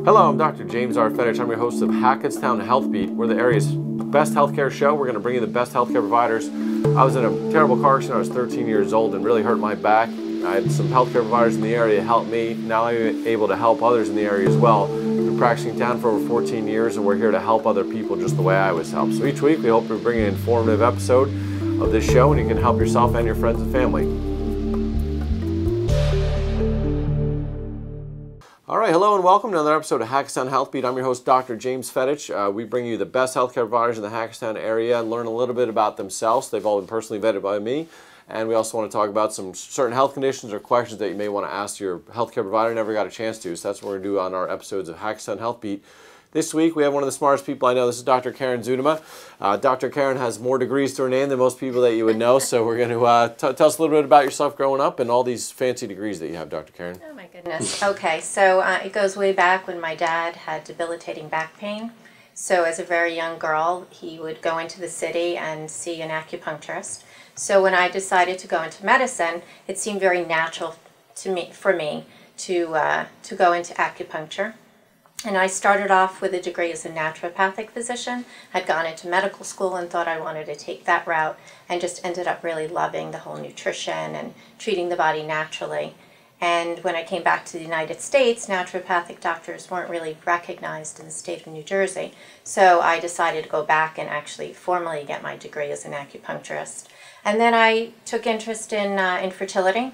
Hello, I'm Dr. James R. Fettich. I'm your host of Hackettstown Health Beat. We're the area's best healthcare show. We're going to bring you the best healthcare providers. I was in a terrible car accident. I was 13 years old and really hurt my back. I had some healthcare providers in the area help me. Now I'm able to help others in the area as well. I've been practicing in town for over 14 years, and we're here to help other people just the way I was helped. So each week we hope to bring an informative episode of this show, and you can help yourself and your friends and family. All right, hello and welcome to another episode of Hackettstown Health Beat. I'm your host, Dr. James Fettich. We bring you the best healthcare providers in the Hackettstown area and learn a little bit about themselves. They've all been personally vetted by me. And we also want to talk about some certain health conditions or questions that you may want to ask your healthcare provider never got a chance to. So that's what we're going to do on our episodes of Hackettstown Health Beat. This week we have one of the smartest people I know. This is Dr. Karen Zuidema. Dr. Karen has more degrees to her name than most people that you would know. So we're going to tell us a little bit about yourself growing up and all these fancy degrees that you have, Dr. Karen. Oh my goodness. Okay, so it goes way back when my dad had debilitating back pain. So as a very young girl, he would go into the city and see an acupuncturist. So when I decided to go into medicine, it seemed very natural for me to go into acupuncture. And I started off with a degree as a naturopathic physician, had gone into medical school and thought I wanted to take that route, and just ended up really loving the whole nutrition and treating the body naturally. And when I came back to the United States, naturopathic doctors weren't really recognized in the state of New Jersey. So I decided to go back and actually formally get my degree as an acupuncturist. And then I took interest in fertility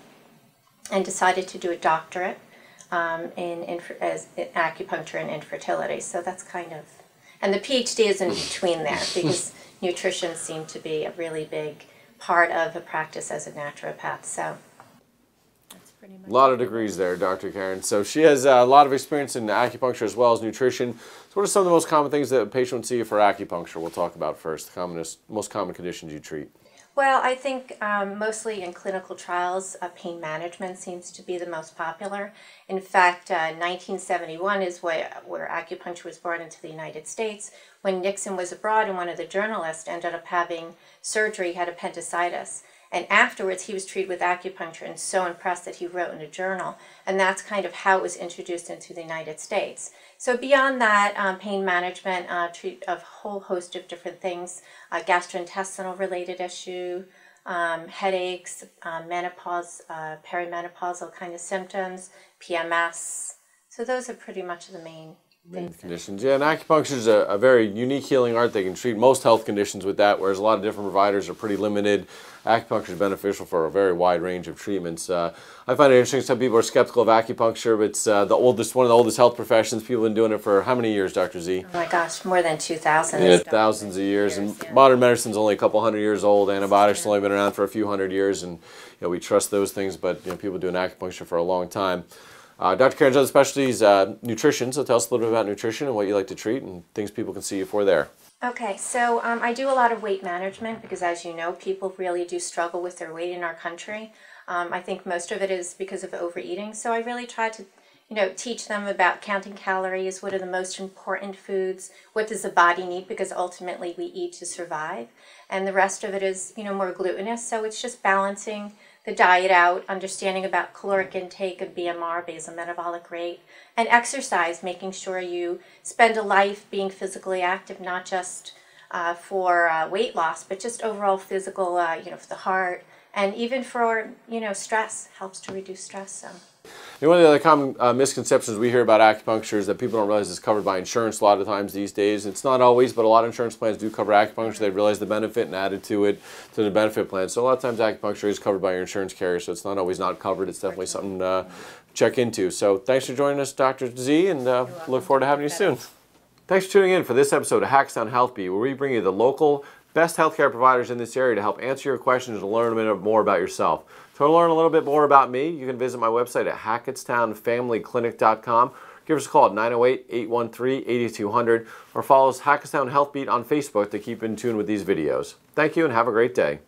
and decided to do a doctorate as acupuncture and infertility. So that's kind of, and the PhD is in between there because nutrition seemed to be a really big part of the practice as a naturopath. So that's pretty much a lot of degrees there, Dr. Karen. So she has a lot of experience in acupuncture as well as nutrition. So what are some of the most common things that a patient would see for acupuncture? We'll talk about first, the most common conditions you treat. Well, I think mostly in clinical trials, pain management seems to be the most popular. In fact, 1971 is where acupuncture was brought into the United States. When Nixon was abroad and one of the journalists ended up having surgery, had appendicitis. And afterwards, he was treated with acupuncture and so impressed that he wrote in a journal. And that's kind of how it was introduced into the United States. So beyond that, pain management, treat a whole host of different things, gastrointestinal related issue, headaches, menopause, perimenopausal kind of symptoms, PMS. So those are pretty much the main conditions. Yeah, and acupuncture is a very unique healing art. They can treat most health conditions with that, whereas a lot of different providers are pretty limited. Acupuncture is beneficial for a very wide range of treatments. I find it interesting. Some people are skeptical of acupuncture, but it's one of the oldest health professions. People have been doing it for how many years, Dr. Z? Oh my gosh, more than 2,000. Yeah, thousands of years. And yeah. Modern medicine's only a couple hundred years old. Antibiotics have only been around for a few hundred years, and we trust those things. But people doing acupuncture for a long time. Dr. Karen's other specialty is nutrition, so tell us a little bit about nutrition and what you like to treat and things people can see you for there. Okay, so I do a lot of weight management because, as you know, people really do struggle with their weight in our country. I think most of it is because of overeating, so I really try to teach them about counting calories, what are the most important foods, what does the body need, because ultimately we eat to survive, and the rest of it is more glutinous, so it's just balancing the diet out, understanding about caloric intake of BMR, basal metabolic rate, and exercise, making sure you spend a life being physically active, not just for weight loss, but just overall physical, for the heart, and even for, stress, helps to reduce stress. So. One of the other common misconceptions we hear about acupuncture is that people don't realize it's covered by insurance a lot of times these days. It's not always, but a lot of insurance plans do cover acupuncture. They realize the benefit and added to it, to the benefit plan. So a lot of times acupuncture is covered by your insurance carrier, so it's not always not covered. It's definitely something to check into. So thanks for joining us, Dr. Z, and look forward to having you soon. Thanks for tuning in for this episode of Hackettstown Health Beat, where we bring you the local best healthcare providers in this area to help answer your questions and learn a bit more about yourself. To learn a little bit more about me, you can visit my website at hackettstownfamilyclinic.com. Give us a call at 908-813-8200 or follow us Hackettstown Health Beat on Facebook to keep in tune with these videos. Thank you and have a great day.